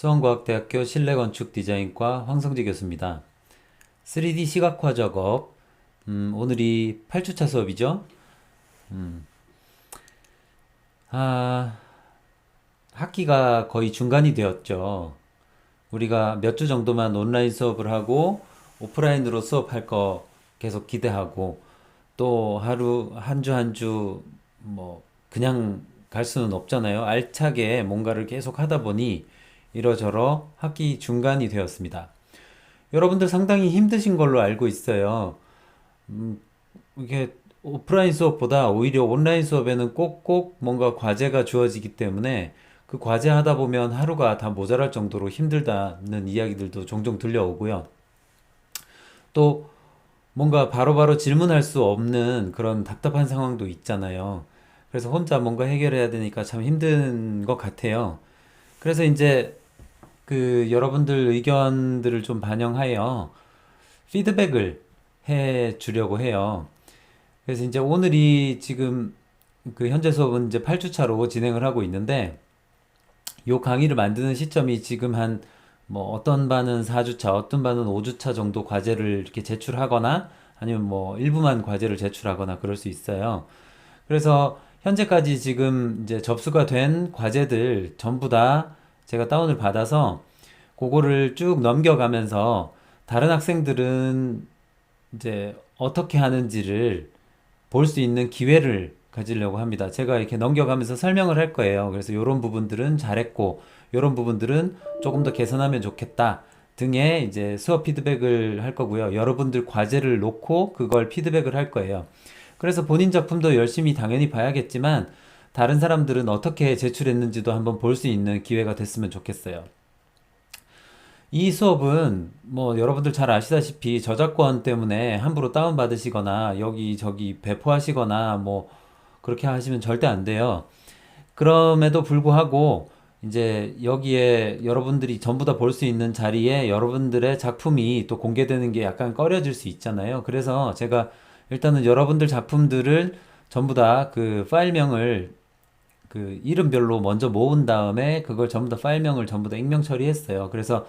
수원과학대학교 실내건축디자인과 황성지 교수입니다. 3D 시각화 작업, 오늘이 8주차 수업이죠. 음, 아, 학기가 거의 중간이 되었죠. 우리가 몇 주 정도만 온라인 수업을 하고 오프라인으로 수업할 거 계속 기대하고 또 하루 한 주 한 주 뭐 그냥 갈 수는 없잖아요. 알차게 뭔가를 계속 하다 보니 이러저러 학기 중간이 되었습니다. 여러분들 상당히 힘드신 걸로 알고 있어요. 음, 이게 오프라인 수업보다 오히려 온라인 수업에는 꼭꼭 뭔가 과제가 주어지기 때문에 그 과제 하다 보면 하루가 다 모자랄 정도로 힘들다는 이야기들도 종종 들려오고요. 또 뭔가 바로바로 질문할 수 없는 그런 답답한 상황도 있잖아요. 그래서 혼자 뭔가 해결해야 되니까 참 힘든 것 같아요. 그래서 이제 그 여러분들 의견들을 좀 반영하여 피드백을 해 주려고 해요. 그래서 이제 오늘이 지금 그 현재 수업은 이제 8주차로 진행을 하고 있는데 요 강의를 만드는 시점이 지금 한 뭐 어떤 반은 4주차, 어떤 반은 5주차 정도 과제를 이렇게 제출하거나 아니면 뭐 일부만 과제를 제출하거나 그럴 수 있어요. 그래서 현재까지 지금 이제 접수가 된 과제들 전부 다 제가 다운을 받아서 그거를 쭉 넘겨가면서 다른 학생들은 이제 어떻게 하는지를 볼 수 있는 기회를 가지려고 합니다. 제가 이렇게 넘겨가면서 설명을 할 거예요. 그래서 이런 부분들은 잘했고, 이런 부분들은 조금 더 개선하면 좋겠다 등의 이제 수업 피드백을 할 거고요. 여러분들 과제를 놓고 그걸 피드백을 할 거예요. 그래서 본인 작품도 열심히 당연히 봐야겠지만, 다른 사람들은 어떻게 제출했는지도 한번 볼 수 있는 기회가 됐으면 좋겠어요. 이 수업은 뭐 여러분들 잘 아시다시피 저작권 때문에 함부로 다운받으시거나 여기저기 배포하시거나 뭐 그렇게 하시면 절대 안 돼요. 그럼에도 불구하고 이제 여기에 여러분들이 전부 다 볼 수 있는 자리에 여러분들의 작품이 또 공개되는 게 약간 꺼려질 수 있잖아요. 그래서 제가 일단은 여러분들 작품들을 전부 다 그 파일명을 그 이름별로 먼저 모은 다음에 그걸 전부 다 파일명을 전부 다 익명 처리했어요. 그래서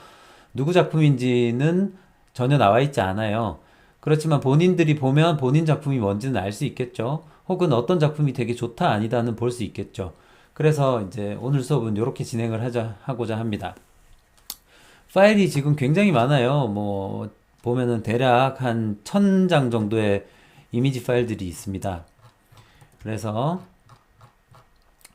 누구 작품인지는 전혀 나와 있지 않아요. 그렇지만 본인들이 보면 본인 작품이 뭔지는 알 수 있겠죠. 혹은 어떤 작품이 되게 좋다 아니다는 볼 수 있겠죠. 그래서 이제 오늘 수업은 이렇게 진행을 하고자 합니다. 파일이 지금 굉장히 많아요. 뭐 보면은 대략 한 1000장 정도의 이미지 파일들이 있습니다. 그래서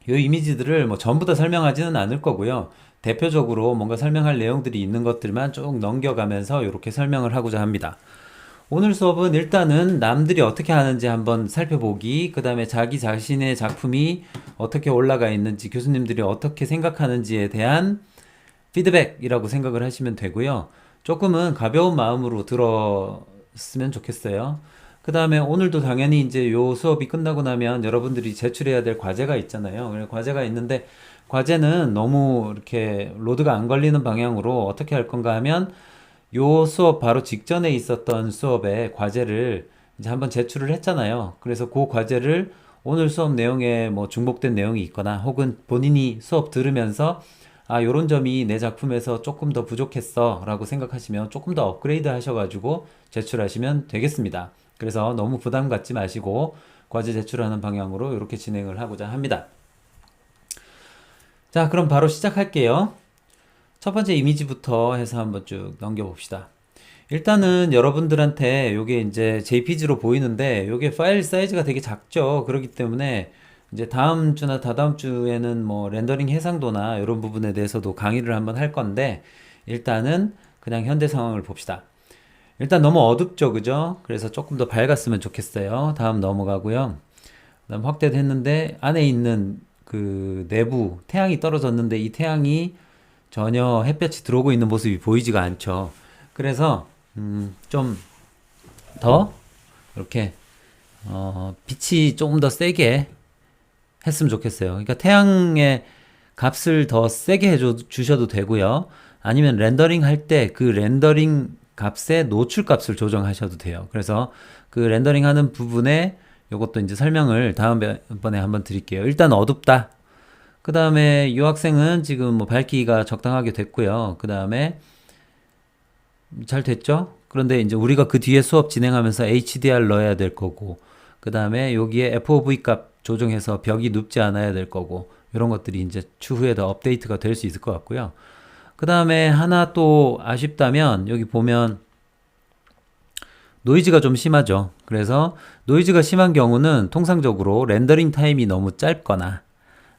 이 이미지들을 뭐 전부 다 설명하지는 않을 거고요. 대표적으로 뭔가 설명할 내용들이 있는 것들만 쭉 넘겨가면서 이렇게 설명을 하고자 합니다. 오늘 수업은 일단은 남들이 어떻게 하는지 한번 살펴보기, 그 다음에 자기 자신의 작품이 어떻게 올라가 있는지, 교수님들이 어떻게 생각하는지에 대한 피드백이라고 생각을 하시면 되고요. 조금은 가벼운 마음으로 들었으면 좋겠어요. 그 다음에 오늘도 당연히 이제 요 수업이 끝나고 나면 여러분들이 제출해야 될 과제가 있잖아요. 과제가 있는데 과제는 너무 이렇게 로드가 안 걸리는 방향으로 어떻게 할 건가 하면 요 수업 바로 직전에 있었던 수업에 과제를 이제 한번 제출을 했잖아요. 그래서 그 과제를 오늘 수업 내용에 뭐 중복된 내용이 있거나 혹은 본인이 수업 들으면서 아, 요런 점이 내 작품에서 조금 더 부족했어 라고 생각하시면 조금 더 업그레이드 하셔가지고 제출하시면 되겠습니다. 그래서 너무 부담 갖지 마시고 과제 제출하는 방향으로 이렇게 진행을 하고자 합니다. 자, 그럼 바로 시작할게요. 첫 번째 이미지부터 해서 한번 쭉 넘겨봅시다. 일단은 여러분들한테 요게 이제 JPG로 보이는데 요게 파일 사이즈가 되게 작죠. 그렇기 때문에 이제 다음 주나 다다음 주에는 뭐 렌더링 해상도나 이런 부분에 대해서도 강의를 한번 할 건데 일단은 그냥 현대 상황을 봅시다. 일단 너무 어둡죠, 그죠? 그래서 조금 더 밝았으면 좋겠어요. 다음 넘어가고요. 그다음 확대도 했는데 안에 있는 그 내부 태양이 떨어졌는데 이 태양이 전혀 햇볕이 들어오고 있는 모습이 보이지가 않죠. 그래서 좀 더 이렇게 빛이 조금 더 세게 했으면 좋겠어요. 그러니까 태양의 값을 더 세게 주셔도 되고요. 아니면 렌더링 할 때 그 렌더링 값의 노출 값을 조정하셔도 돼요. 그래서 그 렌더링 하는 부분에 이것도 이제 설명을 다음번에 한번 드릴게요. 일단 어둡다. 그 다음에 유학생은 지금 뭐 밝기가 적당하게 됐고요. 그 다음에 잘 됐죠? 그런데 이제 우리가 그 뒤에 수업 진행하면서 HDR 넣어야 될 거고, 그 다음에 여기에 FOV 값 조정해서 벽이 눕지 않아야 될 거고, 이런 것들이 이제 추후에 더 업데이트가 될 수 있을 것 같고요. 그 다음에 하나 또 아쉽다면 여기 보면 노이즈가 좀 심하죠. 그래서 노이즈가 심한 경우는 통상적으로 렌더링 타임이 너무 짧거나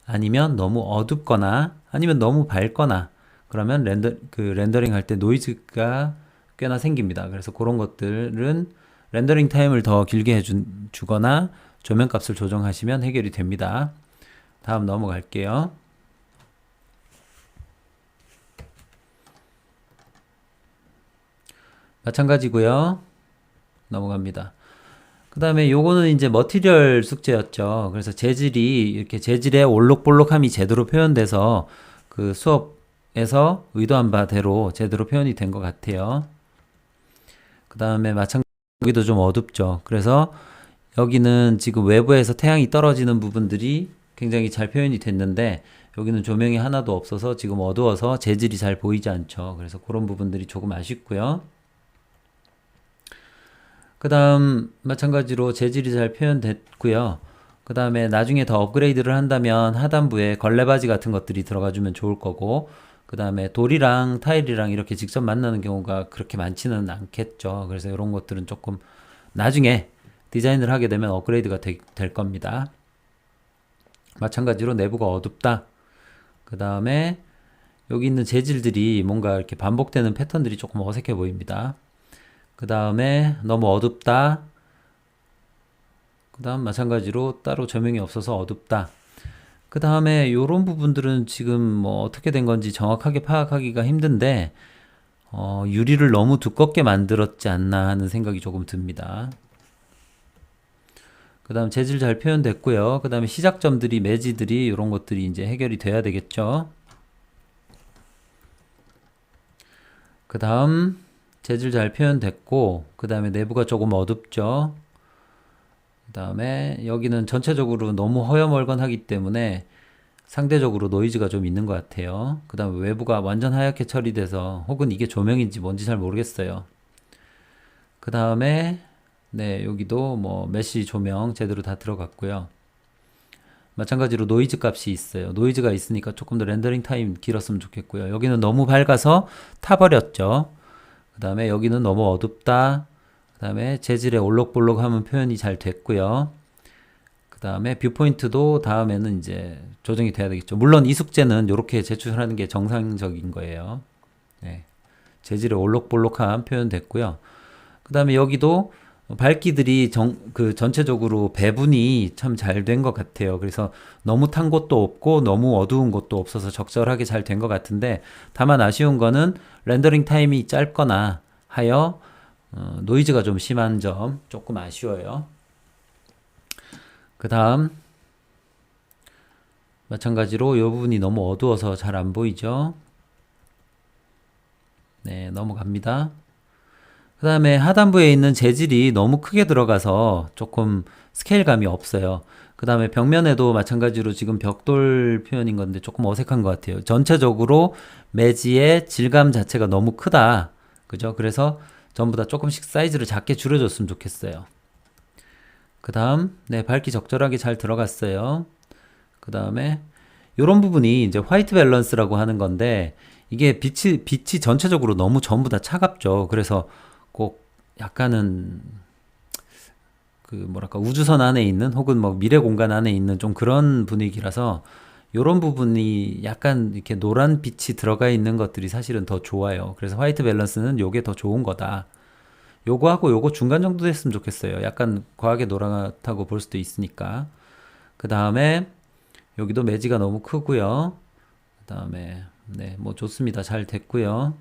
아니면 너무 어둡거나 아니면 너무 밝거나 그러면 렌더링 할 때 노이즈가 꽤나 생깁니다. 그래서 그런 것들은 렌더링 타임을 더 길게 주거나 조명 값을 조정하시면 해결이 됩니다. 다음 넘어갈게요. 마찬가지고요. 넘어갑니다. 그 다음에 요거는 이제 머티리얼 숙제였죠. 그래서 재질이 이렇게 재질의 올록볼록함이 제대로 표현돼서 그 수업에서 의도한 바대로 제대로 표현이 된 것 같아요. 그 다음에 마찬가지로 여기도 좀 어둡죠. 그래서 여기는 지금 외부에서 태양이 떨어지는 부분들이 굉장히 잘 표현이 됐는데 여기는 조명이 하나도 없어서 지금 어두워서 재질이 잘 보이지 않죠. 그래서 그런 부분들이 조금 아쉽고요. 그 다음 마찬가지로 재질이 잘 표현됐고요. 그 다음에 나중에 더 업그레이드를 한다면 하단부에 걸레바지 같은 것들이 들어가주면 좋을 거고 그 다음에 돌이랑 타일이랑 이렇게 직접 만나는 경우가 그렇게 많지는 않겠죠. 그래서 이런 것들은 조금 나중에 디자인을 하게 되면 업그레이드가 될 겁니다. 마찬가지로 내부가 어둡다. 그 다음에 여기 있는 재질들이 뭔가 이렇게 반복되는 패턴들이 조금 어색해 보입니다. 그 다음에 너무 어둡다. 그 다음 마찬가지로 따로 조명이 없어서 어둡다. 그 다음에 요런 부분들은 지금 뭐 어떻게 된 건지 정확하게 파악하기가 힘든데 유리를 너무 두껍게 만들었지 않나 하는 생각이 조금 듭니다. 그 다음 재질 잘 표현됐고요. 그 다음에 시작점들이 매지들이 이런 것들이 이제 해결이 돼야 되겠죠. 그 다음 재질 잘 표현됐고 그 다음에 내부가 조금 어둡죠. 그 다음에 여기는 전체적으로 너무 허여멀건하기 때문에 상대적으로 노이즈가 좀 있는 것 같아요. 그 다음에 외부가 완전 하얗게 처리돼서 혹은 이게 조명인지 뭔지 잘 모르겠어요. 그 다음에 네 여기도 뭐 메쉬 조명 제대로 다 들어갔고요. 마찬가지로 노이즈 값이 있어요. 노이즈가 있으니까 조금 더 렌더링 타임 길었으면 좋겠고요. 여기는 너무 밝아서 타버렸죠. 그 다음에 여기는 너무 어둡다. 그 다음에 재질의 올록볼록함은 표현이 잘 됐고요. 그 다음에 뷰포인트도 다음에는 이제 조정이 돼야 되겠죠. 물론 이 숙제는 이렇게 제출하는 게 정상적인 거예요. 네. 재질의 올록볼록함 표현됐고요. 그 다음에 여기도 밝기들이 전체적으로 배분이 참 잘 된 것 같아요. 그래서 너무 탄 곳도 없고 너무 어두운 곳도 없어서 적절하게 잘 된 것 같은데 다만 아쉬운 거는 렌더링 타임이 짧거나 하여 노이즈가 좀 심한 점 조금 아쉬워요. 그 다음 마찬가지로 이 부분이 너무 어두워서 잘 안 보이죠. 네, 넘어갑니다. 그 다음에 하단부에 있는 재질이 너무 크게 들어가서 조금 스케일감이 없어요. 그 다음에 벽면에도 마찬가지로 지금 벽돌 표현인 건데 조금 어색한 것 같아요. 전체적으로 매지의 질감 자체가 너무 크다. 그죠? 그래서 전부 다 조금씩 사이즈를 작게 줄여줬으면 좋겠어요. 그 다음, 네, 밝기 적절하게 잘 들어갔어요. 그 다음에 이런 부분이 이제 화이트 밸런스라고 하는 건데 이게 빛이 전체적으로 너무 전부 다 차갑죠. 그래서 꼭 약간은 그 뭐랄까 우주선 안에 있는 혹은 뭐 미래 공간 안에 있는 좀 그런 분위기라서 이런 부분이 약간 이렇게 노란 빛이 들어가 있는 것들이 사실은 더 좋아요. 그래서 화이트 밸런스는 요게 더 좋은 거다. 요거하고 요거 중간 정도 됐으면 좋겠어요. 약간 과하게 노랗다고 볼 수도 있으니까. 그 다음에 여기도 매지가 너무 크고요. 그 다음에 네, 뭐 좋습니다. 잘 됐고요.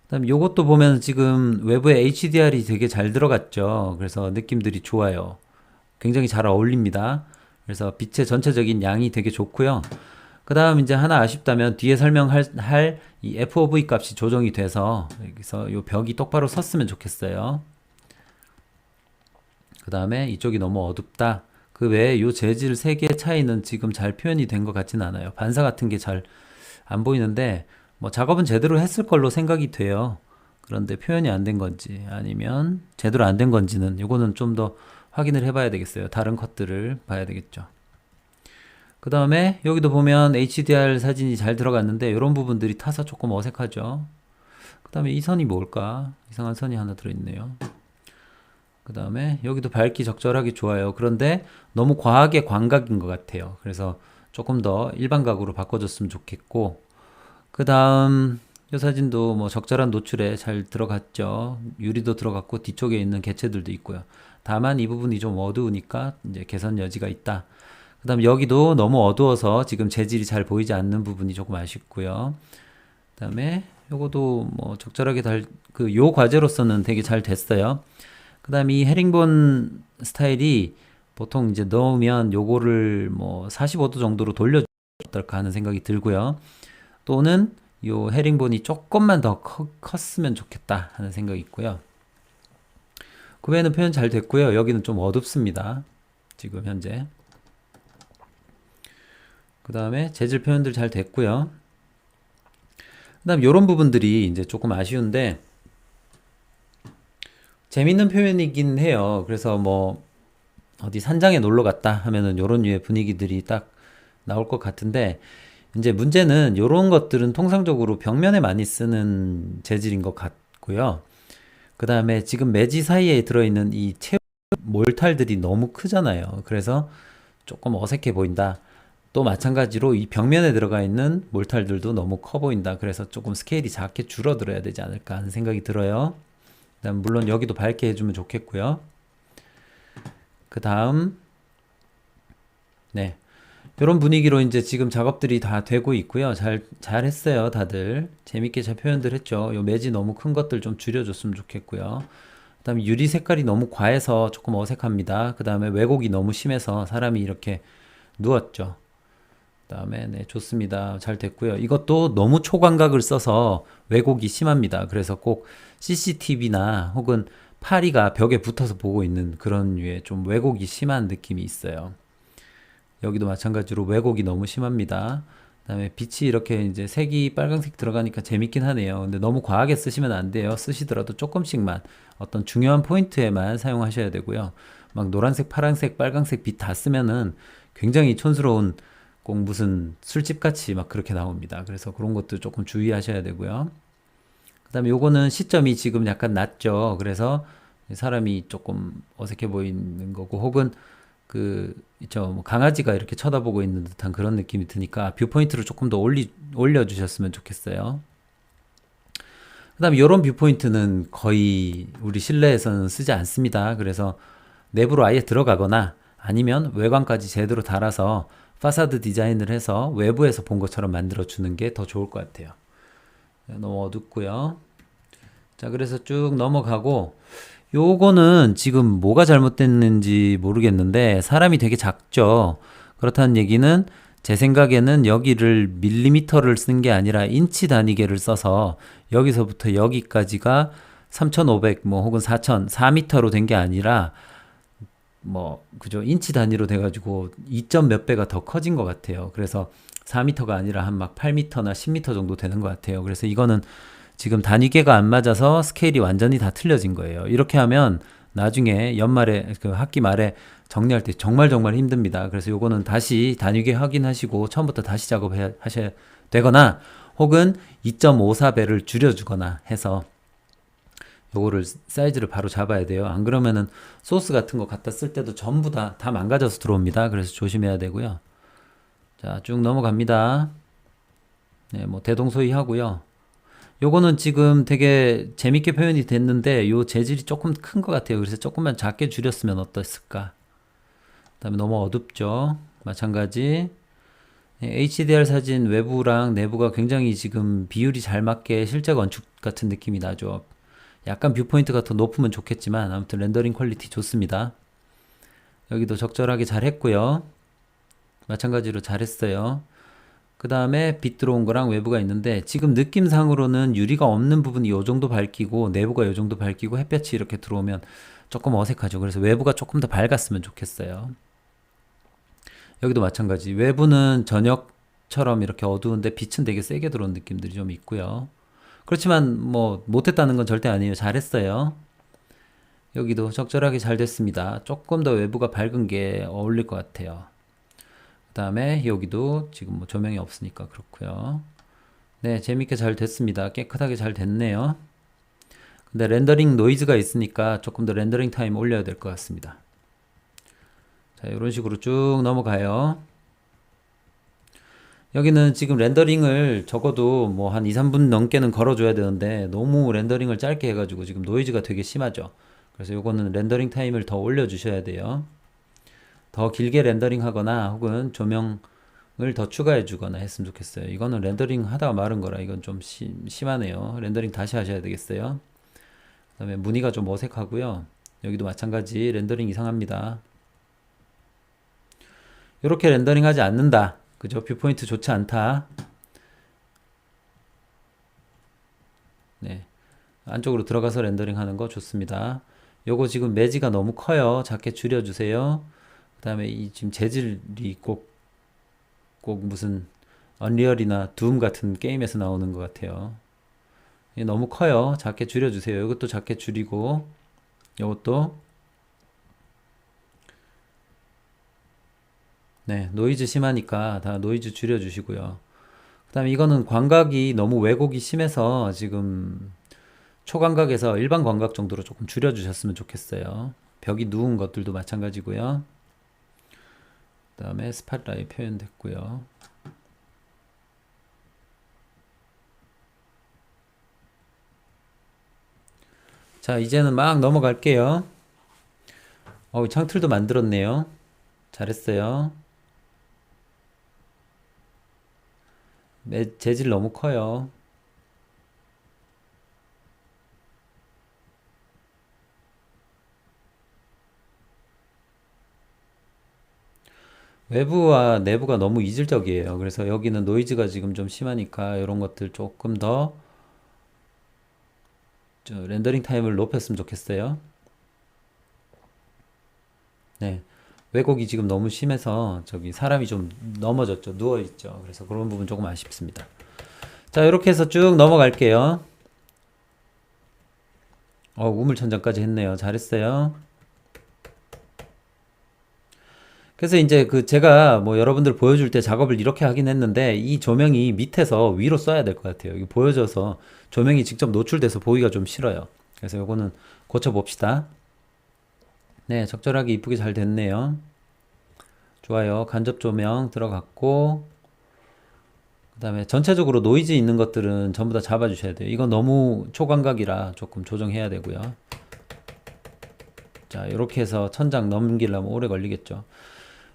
그다음 요것도 보면 지금 외부에 HDR이 되게 잘 들어갔죠. 그래서 느낌들이 좋아요. 굉장히 잘 어울립니다. 그래서 빛의 전체적인 양이 되게 좋고요. 그 다음 이제 하나 아쉽다면 뒤에 설명할 이 FOV 값이 조정이 돼서 여기서 요 벽이 똑바로 섰으면 좋겠어요. 그 다음에 이쪽이 너무 어둡다. 그 외에 요 재질 세 개의 차이는 지금 잘 표현이 된 것 같진 않아요. 반사 같은 게 잘 안 보이는데 뭐 작업은 제대로 했을 걸로 생각이 돼요. 그런데 표현이 안 된 건지 아니면 제대로 안 된 건지는 요거는 좀 더 확인을 해봐야 되겠어요. 다른 컷들을 봐야 되겠죠. 그 다음에 여기도 보면 HDR 사진이 잘 들어갔는데 이런 부분들이 타서 조금 어색하죠. 그 다음에 이 선이 뭘까? 이상한 선이 하나 들어있네요. 그 다음에 여기도 밝기 적절하게 좋아요. 그런데 너무 과하게 광각인 것 같아요. 그래서 조금 더 일반각으로 바꿔줬으면 좋겠고, 그 다음 이 사진도 뭐 적절한 노출에 잘 들어갔죠. 유리도 들어갔고 뒤쪽에 있는 개체들도 있고요. 다만 이 부분이 좀 어두우니까 이제 개선 여지가 있다. 그 다음 여기도 너무 어두워서 지금 재질이 잘 보이지 않는 부분이 조금 아쉽고요. 그 다음에 요거도 뭐 적절하게 요 과제로서는 되게 잘 됐어요. 그 다음에 이 헤링본 스타일이 보통 이제 넣으면 요거를 뭐 45도 정도로 돌려주면 어떨까 하는 생각이 들고요. 또는 요 헤링본이 조금만 더 컸으면 좋겠다 하는 생각이 있고요. 그 외에는 표현 잘 됐고요. 여기는 좀 어둡습니다. 지금 현재. 그 다음에 재질 표현들 잘 됐고요. 그 다음 요런 부분들이 이제 조금 아쉬운데 재밌는 표현이긴 해요. 그래서 뭐 어디 산장에 놀러 갔다 하면은 요런 류의 분위기들이 딱 나올 것 같은데 이제 문제는 요런 것들은 통상적으로 벽면에 많이 쓰는 재질인 것 같고요. 그 다음에 지금 매지 사이에 들어있는 이 몰탈들이 너무 크잖아요. 그래서 조금 어색해 보인다. 또 마찬가지로 이 벽면에 들어가 있는 몰탈들도 너무 커 보인다. 그래서 조금 스케일이 작게 줄어들어야 되지 않을까 하는 생각이 들어요. 그다음 물론 여기도 밝게 해주면 좋겠고요. 그 다음 네, 이런 분위기로 이제 지금 작업들이 다 되고 있고요. 잘 했어요. 다들 재밌게 잘 표현들 했죠. 요 매지 너무 큰 것들 좀 줄여줬으면 좋겠고요. 그 다음에 유리 색깔이 너무 과해서 조금 어색합니다. 그 다음에 왜곡이 너무 심해서 사람이 이렇게 누웠죠. 그 다음에 네, 좋습니다. 잘 됐고요. 이것도 너무 초광각을 써서 왜곡이 심합니다. 그래서 꼭 CCTV나 혹은 파리가 벽에 붙어서 보고 있는 그런 류의 좀 왜곡이 심한 느낌이 있어요. 여기도 마찬가지로 왜곡이 너무 심합니다. 그다음에 빛이 이렇게 이제 색이 빨간색 들어가니까 재밌긴 하네요. 근데 너무 과하게 쓰시면 안 돼요. 쓰시더라도 조금씩만 어떤 중요한 포인트에만 사용하셔야 되고요. 막 노란색, 파란색, 빨간색 빛 다 쓰면은 굉장히 촌스러운 꼭 무슨 술집 같이 막 그렇게 나옵니다. 그래서 그런 것도 조금 주의하셔야 되고요. 그다음에 요거는 시점이 지금 약간 낮죠. 그래서 사람이 조금 어색해 보이는 거고 혹은 뭐 강아지가 이렇게 쳐다보고 있는 듯한 그런 느낌이 드니까 뷰포인트를 조금 더 올려주셨으면 좋겠어요. 그 다음에 이런 뷰포인트는 거의 우리 실내에서는 쓰지 않습니다. 그래서 내부로 아예 들어가거나 아니면 외관까지 제대로 달아서 파사드 디자인을 해서 외부에서 본 것처럼 만들어 주는 게 더 좋을 것 같아요. 너무 어둡고요. 자, 그래서 쭉 넘어가고 요거는 지금 뭐가 잘못됐는지 모르겠는데 사람이 되게 작죠. 그렇다는 얘기는 제 생각에는 여기를 밀리미터를 쓴 게 아니라 인치 단위계를 써서 여기서부터 여기까지가 3500 뭐 혹은 4000, 4미터로 된 게 아니라 뭐 그죠, 인치 단위로 돼가지고 2점 몇 배가 더 커진 것 같아요. 그래서 4미터가 아니라 한 막 8미터나 10미터 정도 되는 것 같아요. 그래서 이거는 지금 단위계가 안 맞아서 스케일이 완전히 다 틀려진 거예요. 이렇게 하면 나중에 연말에 그 학기 말에 정리할 때 정말 힘듭니다. 그래서 요거는 다시 단위계 확인하시고 처음부터 다시 작업하셔야 되거나 혹은 2.54배를 줄여주거나 해서 요거를 사이즈를 바로 잡아야 돼요. 안 그러면은 소스 같은 거 갖다 쓸 때도 전부 다 망가져서 들어옵니다. 그래서 조심해야 되고요. 자, 쭉 넘어갑니다. 네, 뭐 대동소이 하고요. 요거는 지금 되게 재밌게 표현이 됐는데 요 재질이 조금 큰 것 같아요. 그래서 조금만 작게 줄였으면 어땠을까. 그 다음에 너무 어둡죠. 마찬가지 HDR 사진 외부랑 내부가 굉장히 지금 비율이 잘 맞게 실제 건축 같은 느낌이 나죠. 약간 뷰포인트가 더 높으면 좋겠지만 아무튼 렌더링 퀄리티 좋습니다. 여기도 적절하게 잘 했고요. 마찬가지로 잘했어요. 그 다음에 빛 들어온 거랑 외부가 있는데 지금 느낌상으로는 유리가 없는 부분이 이 정도 밝히고 내부가 이 정도 밝히고 햇볕이 이렇게 들어오면 조금 어색하죠. 그래서 외부가 조금 더 밝았으면 좋겠어요. 여기도 마찬가지. 외부는 저녁처럼 이렇게 어두운데 빛은 되게 세게 들어온 느낌들이 좀 있고요. 그렇지만 뭐 못했다는 건 절대 아니에요. 잘했어요. 여기도 적절하게 잘 됐습니다. 조금 더 외부가 밝은 게 어울릴 것 같아요. 그 다음에 여기도 지금 뭐 조명이 없으니까 그렇고요. 네, 재밌게 잘 됐습니다. 깨끗하게 잘 됐네요. 근데 렌더링 노이즈가 있으니까 조금 더 렌더링 타임 올려야 될 것 같습니다. 자, 이런 식으로 쭉 넘어가요. 여기는 지금 렌더링을 적어도 뭐 한 2, 3분 넘게는 걸어줘야 되는데 너무 렌더링을 짧게 해가지고 지금 노이즈가 되게 심하죠. 그래서 요거는 렌더링 타임을 더 올려주셔야 돼요. 더 길게 렌더링 하거나 혹은 조명을 더 추가해 주거나 했으면 좋겠어요. 이거는 렌더링 하다가 마른 거라 이건 좀 심하네요. 렌더링 다시 하셔야 되겠어요. 그 다음에 무늬가 좀 어색하고요. 여기도 마찬가지 렌더링 이상합니다. 이렇게 렌더링 하지 않는다. 그죠? 뷰포인트 좋지 않다. 네. 안쪽으로 들어가서 렌더링 하는 거 좋습니다. 요거 지금 매지가 너무 커요. 작게 줄여주세요. 그 다음에 이 지금 재질이 꼭 무슨 언리얼이나 둠 같은 게임에서 나오는 것 같아요. 이게 너무 커요. 작게 줄여주세요. 이것도 작게 줄이고, 이것도 네, 노이즈 심하니까 다 노이즈 줄여주시고요. 그 다음에 이거는 광각이 너무 왜곡이 심해서 지금 초광각에서 일반 광각 정도로 조금 줄여주셨으면 좋겠어요. 벽이 누운 것들도 마찬가지고요. 그 다음에 스팟라이트 표현됐고요. 자, 이제는 막 넘어갈게요. 창틀도 만들었네요. 잘했어요. 재질 너무 커요. 외부와 내부가 너무 이질적이에요. 그래서 여기는 노이즈가 지금 좀 심하니까 이런 것들 조금 더 렌더링 타임을 높였으면 좋겠어요. 네. 왜곡이 지금 너무 심해서 저기 사람이 좀 넘어졌죠. 누워있죠. 그래서 그런 부분 조금 아쉽습니다. 자, 이렇게 해서 쭉 넘어갈게요. 우물천장까지 했네요. 잘했어요. 그래서 이제 제가 뭐 여러분들 보여줄 때 작업을 이렇게 하긴 했는데 이 조명이 밑에서 위로 써야 될 것 같아요. 이게 보여져서 조명이 직접 노출돼서 보기가 좀 싫어요. 그래서 요거는 고쳐봅시다. 네, 적절하게 이쁘게 잘 됐네요. 좋아요. 간접 조명 들어갔고 그 다음에 전체적으로 노이즈 있는 것들은 전부 다 잡아주셔야 돼요. 이건 너무 초광각이라 조금 조정해야 되고요. 자, 이렇게 해서 천장 넘기려면 오래 걸리겠죠.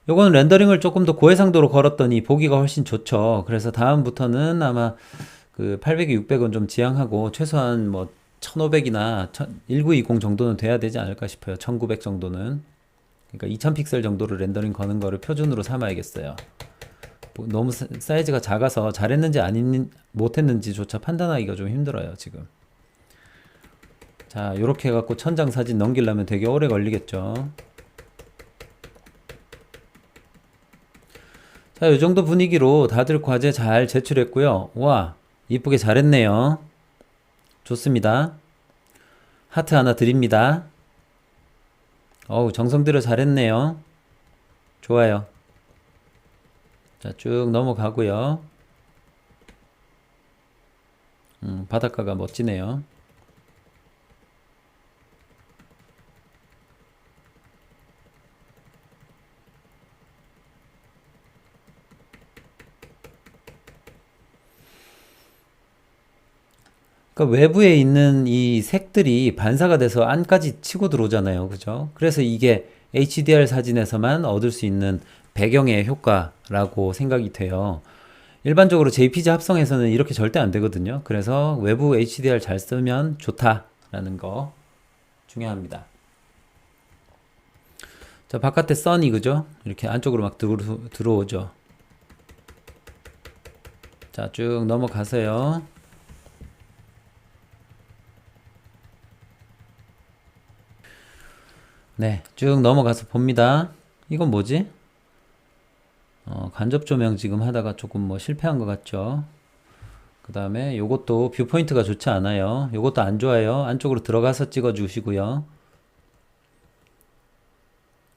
요거는 렌더링을 조금 더 고해상도로 걸었더니 보기가 훨씬 좋죠. 그래서 다음부터는 아마 800에 600은 좀 지양하고 최소한 뭐 1500이나 1920 정도는 돼야 되지 않을까 싶어요. 1900 정도는. 그러니까 2000픽셀 정도로 렌더링 거는 거를 표준으로 삼아야겠어요. 너무 사이즈가 작아서 잘했는지 못했는지조차 판단하기가 좀 힘들어요, 지금. 자, 요렇게 해갖고 천장 사진 넘기려면 되게 오래 걸리겠죠. 자, 요 정도 분위기로 다들 과제 잘 제출했고요. 와, 이쁘게 잘했네요. 좋습니다. 하트 하나 드립니다. 정성 들여 잘했네요. 좋아요. 자, 쭉 넘어가고요. 바닷가가 멋지네요. 그러니까 외부에 있는 이 색들이 반사가 돼서 안까지 치고 들어오잖아요. 그죠? 그래서 이게 HDR 사진에서만 얻을 수 있는 배경의 효과라고 생각이 돼요. 일반적으로 JPG 합성에서는 이렇게 절대 안 되거든요. 그래서 외부 HDR 잘 쓰면 좋다라는 거 중요합니다. 자, 바깥에 선이 그죠? 이렇게 안쪽으로 막 들어오죠. 자, 쭉 넘어가세요. 네, 쭉 넘어가서 봅니다. 이건 뭐지? 간접 조명 지금 하다가 조금 뭐 실패한 것 같죠. 그 다음에 요것도 뷰포인트가 좋지 않아요. 요것도 안 좋아요. 안쪽으로 들어가서 찍어 주시고요.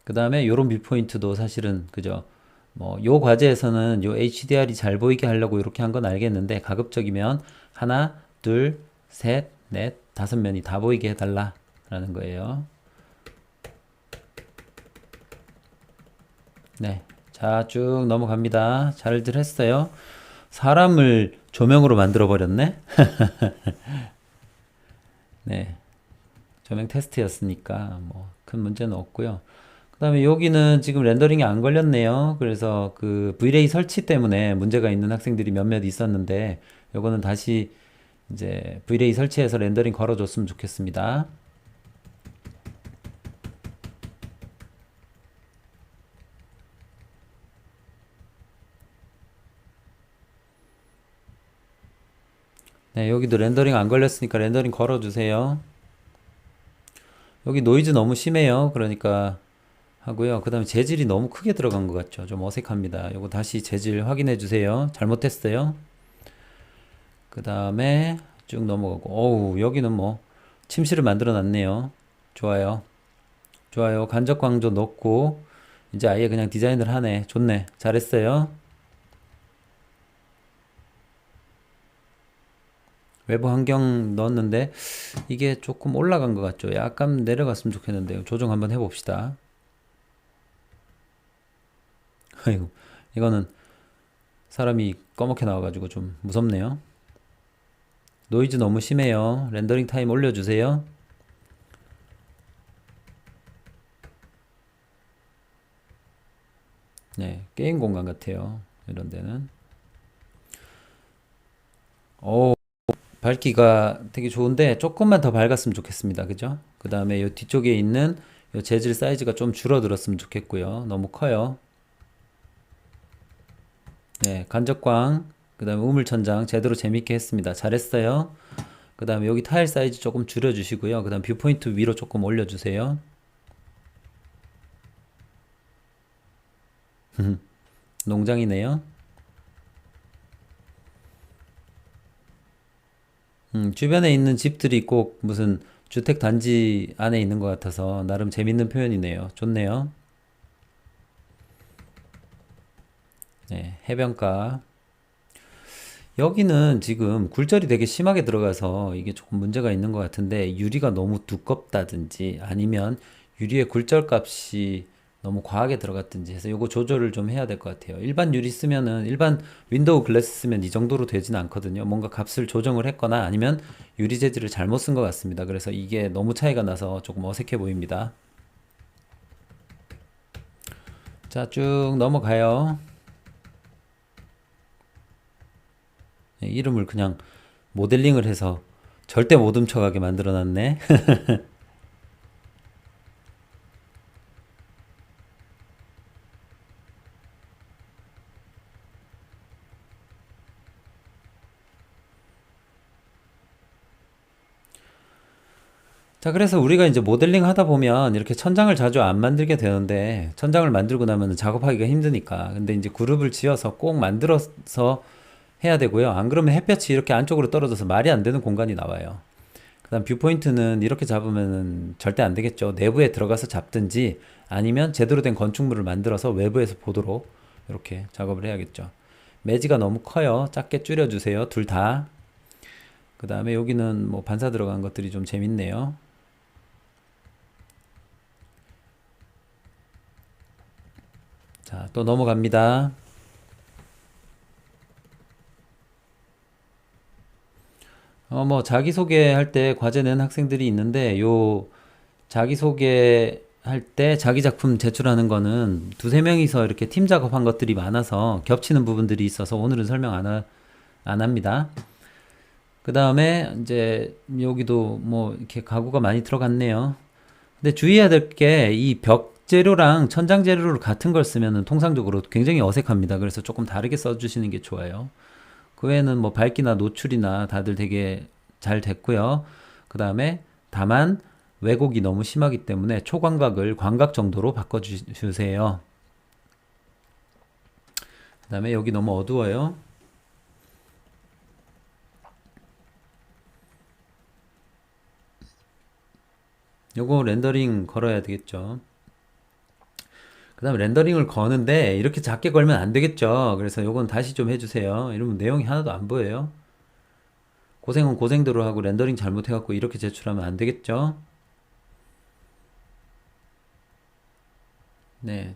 그 다음에 요런 뷰포인트도 사실은 그죠. 뭐 요 과제에서는 요 HDR이 잘 보이게 하려고 이렇게 한 건 알겠는데 가급적이면 하나, 둘, 셋, 넷, 다섯 면이 다 보이게 해달라 라는 거예요. 네. 자, 쭉 넘어갑니다. 잘들 했어요. 사람을 조명으로 만들어 버렸네? 네. 조명 테스트였으니까 뭐 큰 문제는 없고요. 그 다음에 여기는 지금 렌더링이 안 걸렸네요. 그래서 그 V-Ray 설치 때문에 문제가 있는 학생들이 몇몇 있었는데 요거는 다시 이제 V-Ray 설치해서 렌더링 걸어줬으면 좋겠습니다. 네, 여기도 렌더링 안 걸렸으니까 렌더링 걸어주세요. 여기 노이즈 너무 심해요. 그러니까 하고요. 그 다음에 재질이 너무 크게 들어간 것 같죠. 좀 어색합니다. 요거 다시 재질 확인해 주세요. 잘못했어요. 그 다음에 쭉 넘어가고, 어우, 여기는 뭐, 침실을 만들어 놨네요. 좋아요. 좋아요. 간접 광조 넣고, 이제 아예 그냥 디자인을 하네. 좋네. 잘했어요. 외부 환경 넣었는데, 이게 조금 올라간 것 같죠. 약간 내려갔으면 좋겠는데요. 조정 한번 해봅시다. 아이고, 이거는 사람이 꺼멓게 나와가지고 좀 무섭네요. 노이즈 너무 심해요. 렌더링 타임 올려주세요. 네, 게임 공간 같아요. 이런 데는. 오, 밝기가 되게 좋은데 조금만 더 밝았으면 좋겠습니다. 그죠? 그 다음에 이 뒤쪽에 있는 이 재질 사이즈가 좀 줄어들었으면 좋겠고요. 너무 커요. 네, 간접광, 그 다음에 우물천장 제대로 재밌게 했습니다. 잘했어요. 그 다음에 여기 타일 사이즈 조금 줄여주시고요. 그 다음 뷰포인트 위로 조금 올려주세요. 농장이네요. 주변에 있는 집들이 꼭 무슨 주택 단지 안에 있는 것 같아서 나름 재밌는 표현이네요. 좋네요. 네, 해변가. 여기는 지금 굴절이 되게 심하게 들어가서 이게 조금 문제가 있는 것 같은데 유리가 너무 두껍다든지 아니면 유리의 굴절 값이 너무 과하게 들어갔든지 해서 요거 조절을 좀 해야 될 것 같아요. 일반 유리 쓰면은 일반 윈도우 글래스 쓰면 이 정도로 되진 않거든요. 뭔가 값을 조정을 했거나 아니면 유리 재질을 잘못 쓴 것 같습니다. 그래서 이게 너무 차이가 나서 조금 어색해 보입니다. 자, 쭉 넘어가요. 네, 이름을 그냥 모델링을 해서 절대 못 훔쳐가게 만들어 놨네. 자, 그래서 우리가 이제 모델링 하다 보면 이렇게 천장을 자주 안 만들게 되는데, 천장을 만들고 나면 작업하기가 힘드니까. 근데 이제 그룹을 지어서 꼭 만들어서 해야 되고요. 안 그러면 햇볕이 이렇게 안쪽으로 떨어져서 말이 안 되는 공간이 나와요. 그다음 뷰포인트는 이렇게 잡으면은 절대 안 되겠죠. 내부에 들어가서 잡든지 아니면 제대로 된 건축물을 만들어서 외부에서 보도록 이렇게 작업을 해야겠죠. 매지가 너무 커요. 작게 줄여주세요. 둘 다. 그 다음에 여기는 뭐 반사 들어간 것들이 좀 재밌네요. 자, 또 넘어갑니다. 뭐 자기소개할 때 과제 낸 학생들이 있는데 요 자기소개 할 때 자기 작품 제출하는 거는 두세 명이서 이렇게 팀 작업한 것들이 많아서 겹치는 부분들이 있어서 오늘은 설명 안 합니다. 그 다음에 이제 여기도 뭐 이렇게 가구가 많이 들어갔네요. 근데 주의해야 될 게 이 벽 재료랑 천장 재료를 같은 걸 쓰면은 통상적으로 굉장히 어색합니다. 그래서 조금 다르게 써주시는 게 좋아요. 그 외에는 뭐 밝기나 노출이나 다들 되게 잘 됐고요. 그 다음에 다만 왜곡이 너무 심하기 때문에 초광각을 광각 정도로 바꿔주세요. 그 다음에 여기 너무 어두워요. 요거 렌더링 걸어야 되겠죠. 그 다음에 렌더링을 거는데 이렇게 작게 걸면 안 되겠죠. 그래서 요건 다시 좀 해주세요. 이러면 내용이 하나도 안 보여요. 고생은 고생대로 하고 렌더링 잘못해갖고 이렇게 제출하면 안 되겠죠. 네.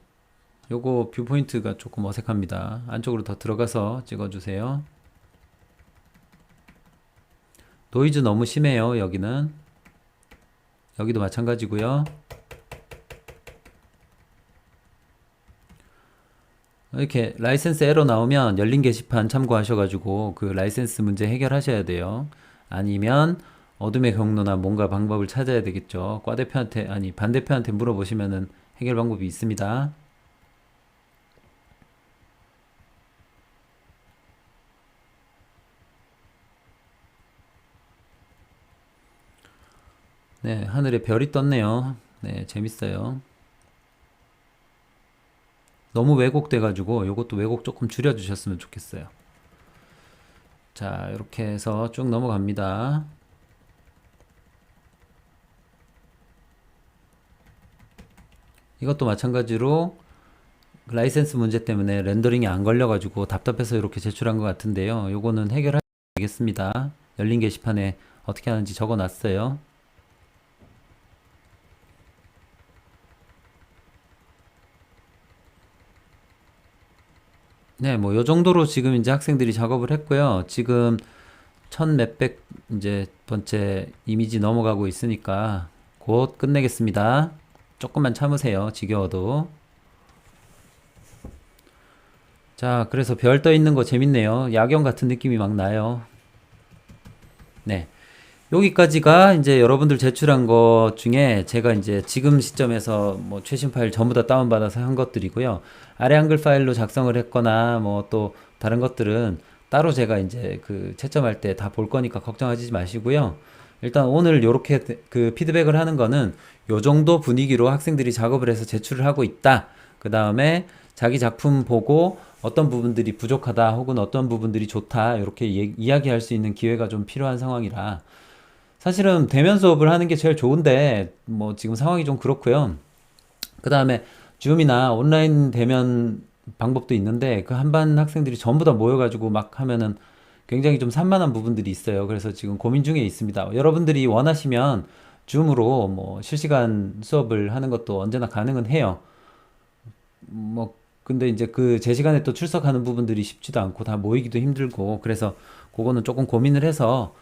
요거 뷰 포인트가 조금 어색합니다. 안쪽으로 더 들어가서 찍어주세요. 노이즈 너무 심해요. 여기는. 여기도 마찬가지고요. 이렇게 라이센스 에러 나오면 열린 게시판 참고하셔가지고 그 라이센스 문제 해결하셔야 돼요. 아니면 어둠의 경로나 뭔가 방법을 찾아야 되겠죠. 과대표한테 아니 반대표한테 물어보시면은 해결 방법이 있습니다. 네, 하늘에 별이 떴네요. 네, 재밌어요. 너무 왜곡돼가지고 요것도 왜곡 조금 줄여주셨으면 좋겠어요. 자, 이렇게 해서 쭉 넘어갑니다. 이것도 마찬가지로 라이센스 문제 때문에 렌더링이 안 걸려가지고 답답해서 이렇게 제출한 것 같은데요. 요거는 해결하겠습니다. 열린 게시판에 어떻게 하는지 적어놨어요. 네, 뭐 요 정도로 지금 이제 학생들이 작업을 했고요. 지금 천 몇백 이제 번째 이미지 넘어가고 있으니까 곧 끝내겠습니다. 조금만 참으세요. 지겨워도. 자, 그래서 별 떠 있는 거 재밌네요. 야경 같은 느낌이 막 나요. 네. 여기까지가 이제 여러분들 제출한 것 중에 제가 이제 지금 시점에서 뭐 최신 파일 전부 다 다운받아서 한 것들이고요. 아래 한글 파일로 작성을 했거나 뭐 또 다른 것들은 따로 제가 이제 그 채점할 때 다 볼 거니까 걱정하지 마시고요. 일단 오늘 요렇게 그 피드백을 하는 거는 요 정도 분위기로 학생들이 작업을 해서 제출을 하고 있다. 그 다음에 자기 작품 보고 어떤 부분들이 부족하다 혹은 어떤 부분들이 좋다 이렇게 이야기할 수 있는 기회가 좀 필요한 상황이라 사실은 대면 수업을 하는 게 제일 좋은데 뭐 지금 상황이 좀 그렇고요. 그 다음에 줌이나 온라인 대면 방법도 있는데 그 한 반 학생들이 전부 다 모여가지고 막 하면은 굉장히 좀 산만한 부분들이 있어요. 그래서 지금 고민 중에 있습니다. 여러분들이 원하시면 줌으로 뭐 실시간 수업을 하는 것도 언제나 가능은 해요. 뭐 근데 이제 그 제 시간에 또 출석하는 부분들이 쉽지도 않고 다 모이기도 힘들고 그래서 그거는 조금 고민을 해서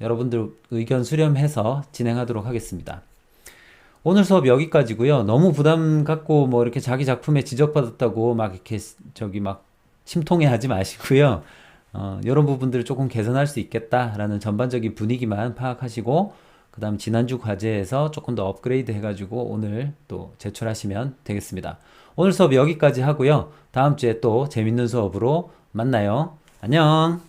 여러분들 의견 수렴해서 진행하도록 하겠습니다. 오늘 수업 여기까지고요. 너무 부담 갖고 뭐 이렇게 자기 작품에 지적받았다고 막 이렇게 저기 막 심통해 하지 마시고요. 이런 부분들을 조금 개선할 수 있겠다라는 전반적인 분위기만 파악하시고 그 다음 지난주 과제에서 조금 더 업그레이드 해가지고 오늘 또 제출하시면 되겠습니다. 오늘 수업 여기까지 하고요. 다음 주에 또 재밌는 수업으로 만나요. 안녕.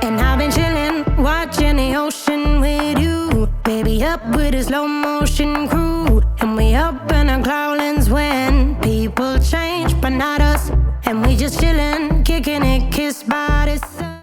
And I've been chillin', watching the ocean with you. Baby, up with a slow motion crew. And we up in our clouds when people change, but not us. And we just chillin', kicking it, kissed by